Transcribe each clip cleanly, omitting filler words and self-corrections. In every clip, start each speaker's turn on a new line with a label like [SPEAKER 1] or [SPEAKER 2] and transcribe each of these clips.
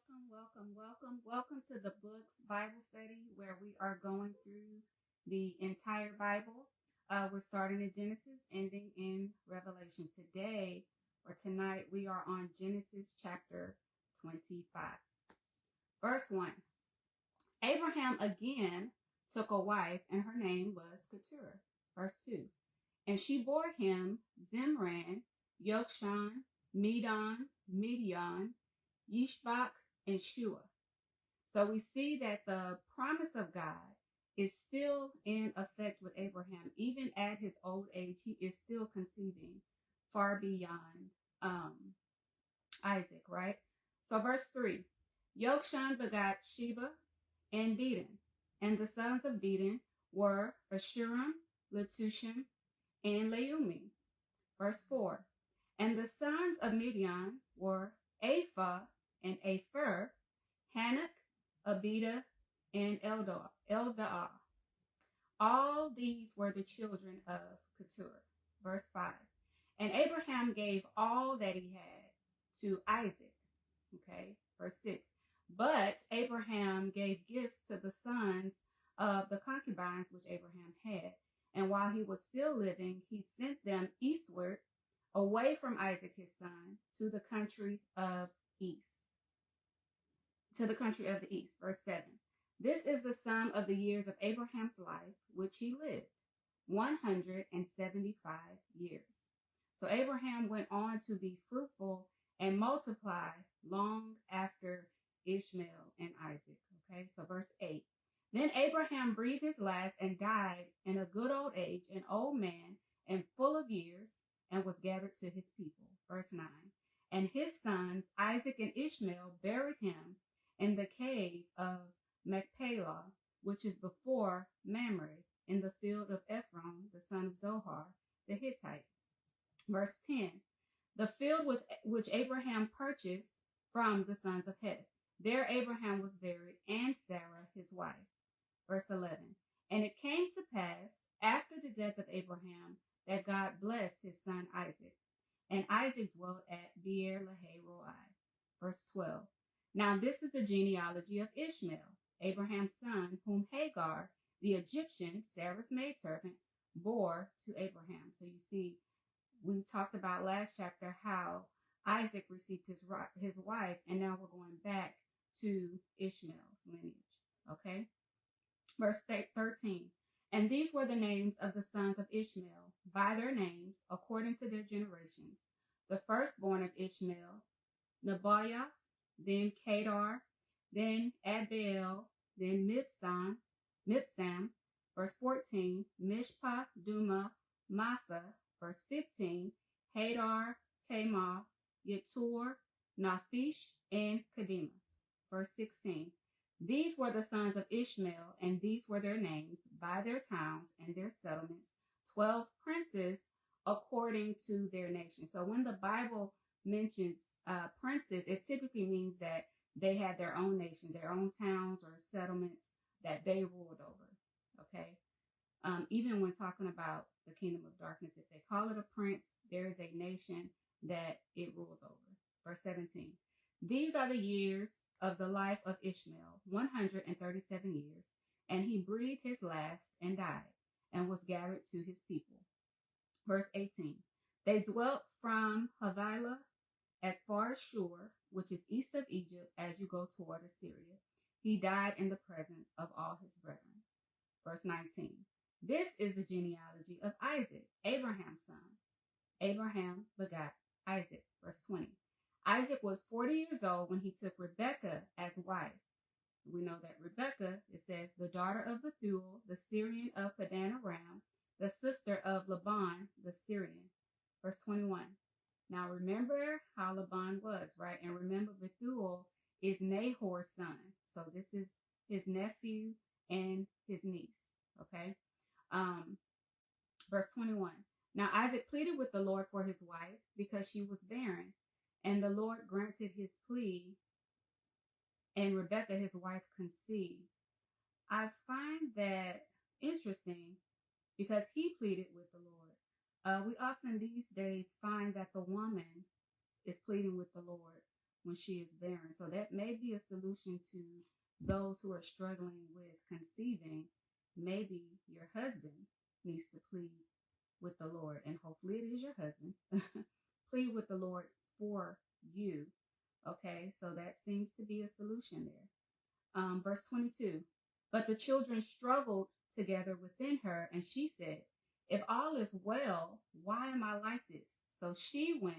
[SPEAKER 1] Welcome to the Books Bible Study where we are going through the entire Bible. We're starting at Genesis, ending in Revelation. Today or tonight, we are on Genesis chapter 25. Verse 1. Abraham again took a wife, and her name was Keturah. Verse 2. And she bore him Zimran, Yokshan, Medan, Midian, Yishbak, and Shua. So we see that the promise of God is still in effect with Abraham. Even at his old age, he is still conceiving far beyond Isaac, right? So verse 3, Yokshan begot Sheba and Dedan. And the sons of Dedan were Ashuram, Letushim, and Leumi. Verse 4, and the sons of Midian were Ephah and Epher, Hanok, Abida, and Eldaah. All these were the children of Keturah. Verse 5. And Abraham gave all that he had to Isaac. Okay. Verse 6. But Abraham gave gifts to the sons of the concubines which Abraham had. And while he was still living, he sent them eastward, away from Isaac his son, to the country of east. To the country of the east. Verse 7. This is the sum of the years of Abraham's life, which he lived, 175 years. So Abraham went on to be fruitful and multiply long after Ishmael and Isaac. Okay, so verse 8. Then Abraham breathed his last and died in a good old age, an old man and full of years, and was gathered to his people. Verse 9. And his sons, Isaac and Ishmael, buried him in the cave of Machpelah, which is before Mamre, in the field of Ephron, the son of Zohar, the Hittite. Verse 10. The field which Abraham purchased from the sons of Heth. There Abraham was buried, and Sarah his wife. Verse 11. And it came to pass, after the death of Abraham, that God blessed his son Isaac. And Isaac dwelt at Beer Lahai Roi. Verse 12. Now this is the genealogy of Ishmael, Abraham's son, whom Hagar, the Egyptian, Sarah's maidservant, bore to Abraham. So you see, we talked about last chapter how Isaac received his wife, and now we're going back to Ishmael's lineage. Okay? Verse 13. And these were the names of the sons of Ishmael, by their names, according to their generations. The firstborn of Ishmael, Nebaioth, then Kedar, then Adbeel, then Mibsam, verse 14, Mishpah, Duma, Massa, verse 15, Hadar, Tamar, Yetur, Naphish, and Kedemah, verse 16. These were the sons of Ishmael, and these were their names, by their towns and their settlements, 12 princes according to their nation. So when the Bible mentions princes, it typically means that they had their own nation, their own towns or settlements that they ruled over. Okay. Even when talking about the kingdom of darkness, if they call it a prince, there is a nation that it rules over. Verse 17. These are the years of the life of Ishmael, 137 years, and he breathed his last and died, and was gathered to his people. Verse 18. They dwelt from Havilah as far as Shur, which is east of Egypt, as you go toward Assyria. He died in the presence of all his brethren. Verse 19. This is the genealogy of Isaac, Abraham's son. Abraham begot Isaac. Verse 20. Isaac was 40 years old when he took Rebekah as wife. We know that Rebekah, it says, the daughter of Bethuel, the Syrian of Padan Aram, the sister of Laban, the Syrian. Verse 21. Now remember how Laban was, right? And remember Bethuel is Nahor's son. So this is his nephew and his niece, okay? Verse 21. Now Isaac pleaded with the Lord for his wife because she was barren, and the Lord granted his plea, and Rebekah, his wife, conceived. I find that interesting because he pleaded with the Lord. We often these days find that the woman is pleading with the Lord when she is barren. So that may be a solution to those who are struggling with conceiving. Maybe your husband needs to plead with the Lord, and hopefully it is your husband. Plead with the Lord for you. Okay, so that seems to be a solution there. Verse 22. But the children struggled together within her, and she said, if all is well, why am I like this? So she went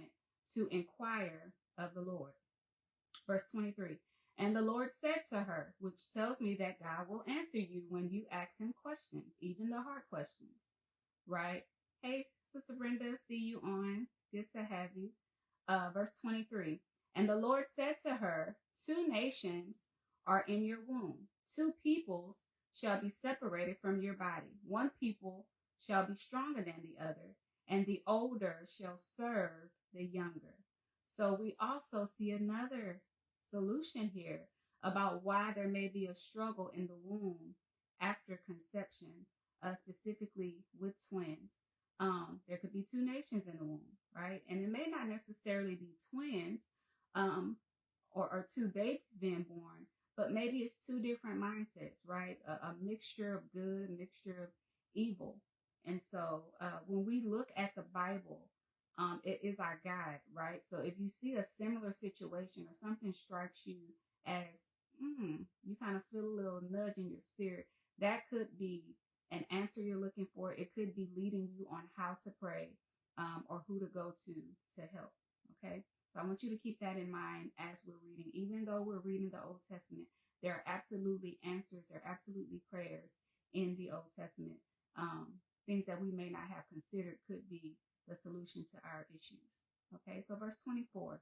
[SPEAKER 1] to inquire of the Lord. Verse 23. And the Lord said to her, which tells me that God will answer you when you ask him questions, even the hard questions, right? Hey, Sister Brenda, see you on. Good to have you. Verse 23. And the Lord said to her, 2 nations are in your womb. 2 peoples shall be separated from your body. 1 people shall be stronger than the other, and the older shall serve the younger. So we also see another solution here about why there may be a struggle in the womb after conception, specifically with twins. There could be 2 nations in the womb, right? And it may not necessarily be twins, or 2 babies being born, but maybe it's 2 different mindsets, right? A mixture of good, a mixture of evil. And so when we look at the Bible, it is our guide, right? So if you see a similar situation or something strikes you as, you kind of feel a little nudge in your spirit, that could be an answer you're looking for. It could be leading you on how to pray, or who to go to help. Okay. So I want you to keep that in mind as we're reading. Even though we're reading the Old Testament, there are absolutely answers, there are absolutely prayers in the Old Testament. Things that we may not have considered could be the solution to our issues. Okay, so verse 24.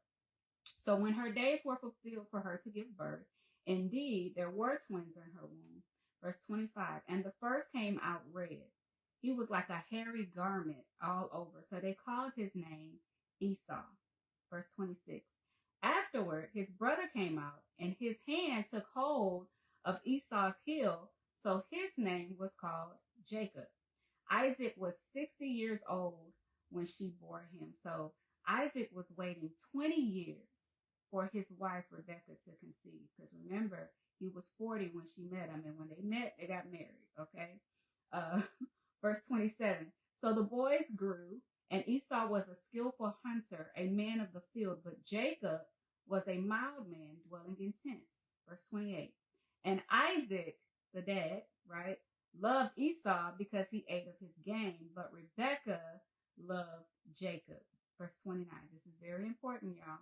[SPEAKER 1] So when her days were fulfilled for her to give birth, indeed there were twins in her womb. Verse 25. And the first came out red. He was like a hairy garment all over. So they called his name Esau. Verse 26. Afterward, his brother came out, and his hand took hold of Esau's heel, so his name was called Jacob. Isaac was 60 years old when she bore him. So Isaac was waiting 20 years for his wife Rebekah to conceive. Because remember, he was 40 when she met him, and when they met, they got married. Okay. Verse 27. So the boys grew, and Esau was a skillful hunter, a man of the field, but Jacob was a mild man dwelling in tents. Verse 28. And Isaac, the dad, right, loved Esau because he ate of his game, but Rebekah loved Jacob. Verse 29. This is very important, y'all.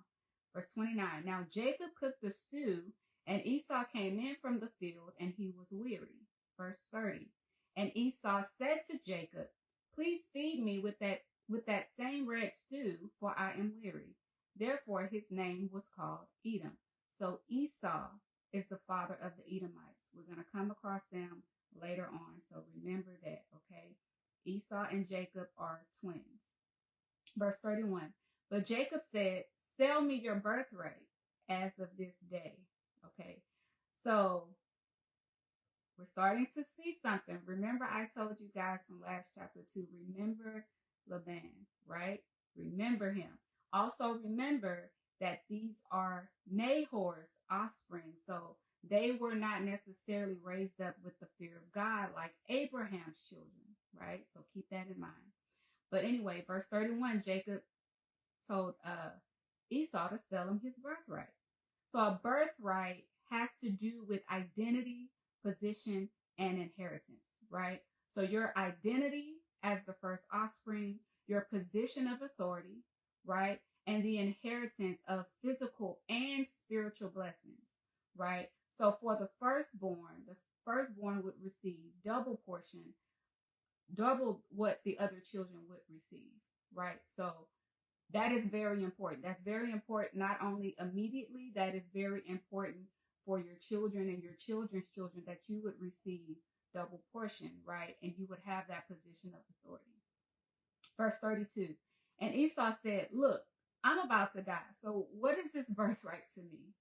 [SPEAKER 1] Verse 29. Now Jacob cooked the stew, and Esau came in from the field, and he was weary. Verse 30. And Esau said to Jacob, please feed me with that same red stew, for I am weary. Therefore his name was called Edom. So Esau is the father of the Edomites. We're going to come across them later on. So remember that, okay? Esau and Jacob are twins. Verse 31. But Jacob said, sell me your birthright as of this day. Okay. So we're starting to see something. Remember, I told you guys from last chapter 2, remember Laban, right? Remember him. Also remember that these are Nahor's offspring. So they were not necessarily raised up with the fear of God like Abraham's children, right? So keep that in mind. But anyway, verse 31, Jacob told Esau to sell him his birthright. So a birthright has to do with identity, position, and inheritance, right? So your identity as the first offspring, your position of authority, right? And the inheritance of physical and spiritual blessings, right? So for the firstborn would receive double portion, double what the other children would receive, right? So that is very important. That's very important, not only immediately, that is very important for your children and your children's children, that you would receive double portion, right? And you would have that position of authority. Verse 32. And Esau said, look, I'm about to die. So what is this birthright to me?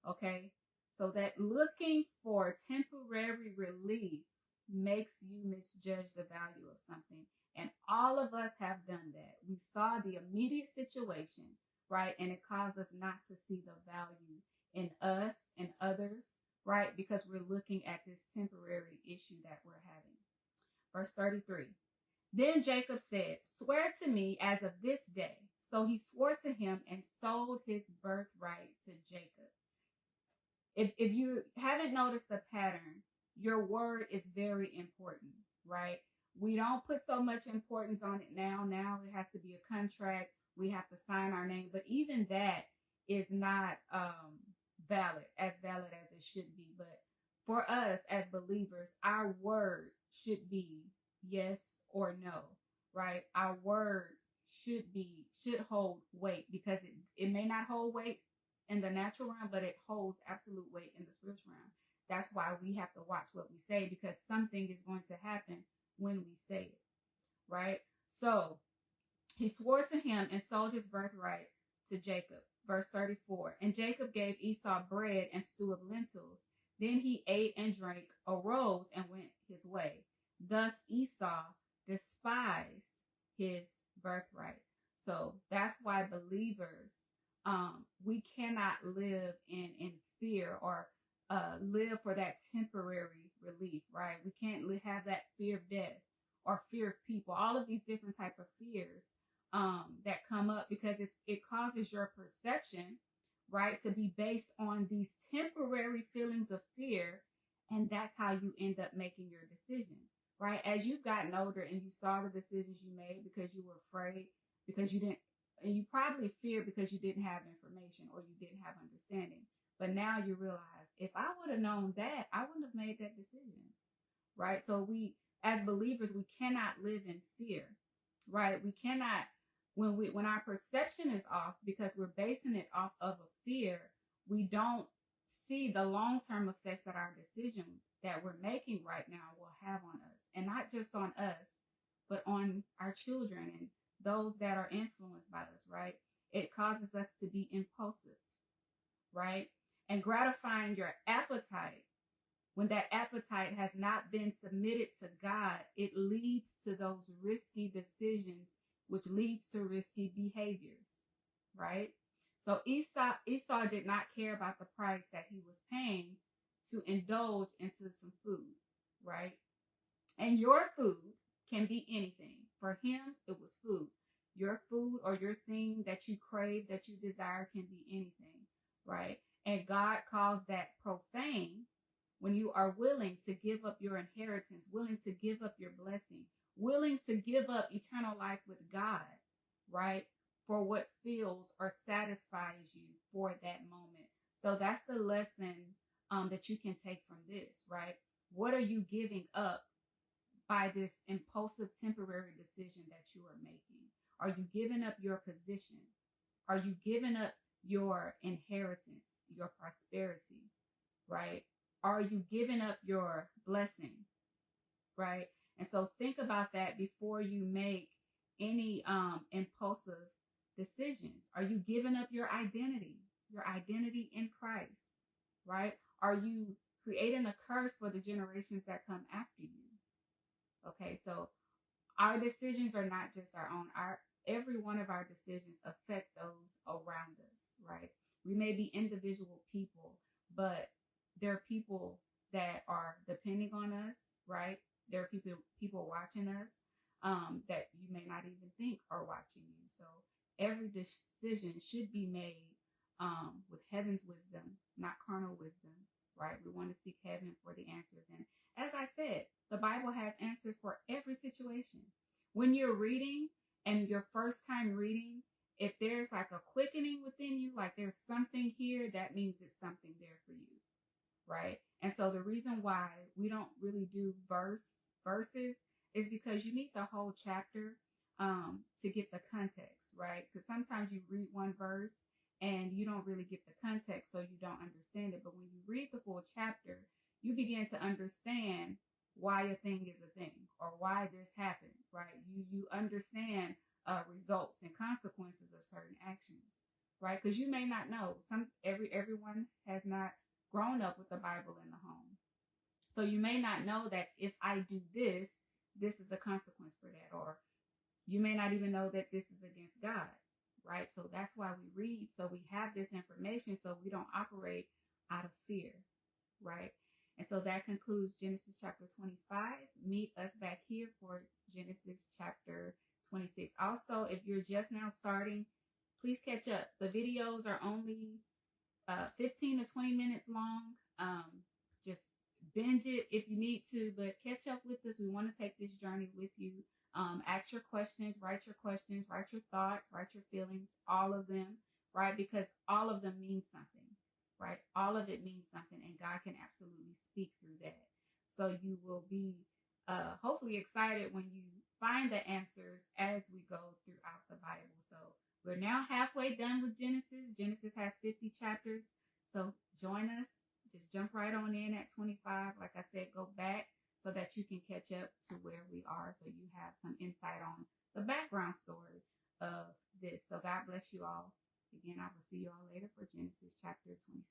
[SPEAKER 1] Okay. So that looking for temporary relief makes you misjudge the value of something. And all of us have done that. We saw the immediate situation right? And it causes us not to see the value in us and others, right? Because we're looking at this temporary issue that we're having. Verse 33. Then Jacob said, swear to me as of this day. So he swore to him and sold his birthright to Jacob. If you haven't noticed the pattern, your word is very important, right? We don't put so much importance on it now. Now it has to be a contract. We have to sign our name. But even that is not valid as it should be. But for us as believers, our word should be yes or no, right? Our word should hold weight, because it may not hold weight in the natural realm, but it holds absolute weight in the spiritual realm. That's why we have to watch what we say, because something is going to happen when we say it, right? So he swore to him and sold his birthright to Jacob. Verse 34. And Jacob gave Esau bread and stew of lentils. Then he ate and drank, arose, and went his way. Thus Esau despised his birthright. So that's why believers, we cannot live in fear, or live for that temporary relief, right? We can't have that fear of death or fear of people, all of these different type of fears that come up, because it causes your perception, right, to be based on these temporary feelings of fear, and that's how you end up making your decision, right? As you've gotten older and you saw the decisions you made because you were afraid, because you probably feared because you didn't have information or you didn't have understanding. But now you realize, if I would have known that, I wouldn't have made that decision, right? So we, as believers, we cannot live in fear, right? We cannot, when our perception is off, because we're basing it off of a fear, we don't see the long-term effects that our decision that we're making right now will have on us. And not just on us, but on our children and those that are influenced by us, right? It causes us to be impulsive, right? And gratifying your appetite, when that appetite has not been submitted to God, it leads to those risky decisions, which leads to risky behaviors, right? So Esau did not care about the price that he was paying to indulge into some food, right? And your food can be anything. For him, it was food. Your food or your thing that you crave, that you desire, can be anything, right? And God calls that profane when you are willing to give up your inheritance, willing to give up your blessing, willing to give up eternal life with God, right? For what fills or satisfies you for that moment. So that's the lesson that you can take from this, right? What are you giving up by this impulsive temporary decision that you are making? Are you giving up your position? Are you giving up your inheritance, your prosperity, right? Are you giving up your blessing, right? And so think about that before you make any impulsive decisions. Are you giving up your identity in Christ, right? Are you creating a curse for the generations that come after you? Okay, so our decisions are not just our own. Every one of our decisions affect those around us, right? We may be individual people, but there are people that are depending on us, right? There are people watching us that you may not even think are watching you. So every decision should be made with heaven's wisdom, not carnal wisdom, right? We want to seek heaven for the answers. And as I said, the Bible has answers for every situation. When you're reading and your first time reading, if there's like a quickening within you, like there's something here, that means it's something there for you, right? And so the reason why we don't really do verses is because you need the whole chapter to get the context, right? Because sometimes you read one verse and you don't really get the context, so you don't understand it. But when you read the full chapter, you begin to understand why a thing is a thing, or why this happened, right? You understand results and consequences of certain actions, right? Because you may not know. Everyone has not grown up with the Bible in the home, so you may not know that if I do this, this is a consequence for that, or you may not even know that this is against God, right? So that's why we read. So we have this information so we don't operate out of fear, right? And so that concludes Genesis chapter 25. Meet us back here for Genesis chapter 26. Also, if you're just now starting, please catch up. The videos are only 15 to 20 minutes long. Just binge it if you need to, but catch up with us. We want to take this journey with you. Ask your questions, write your thoughts, write your feelings, all of them, right? Because all of them mean something, right? All of it means something, and God can absolutely speak through that. So you will be hopefully excited when you find the answers as we go throughout the Bible. So we're now halfway done with Genesis. Genesis has 50 chapters. So join us. Just jump right on in at 25. Like I said, go back so that you can catch up to where we are, so you have some insight on the background story of this. So God bless you all. Again, I will see you all later for Genesis chapter 26.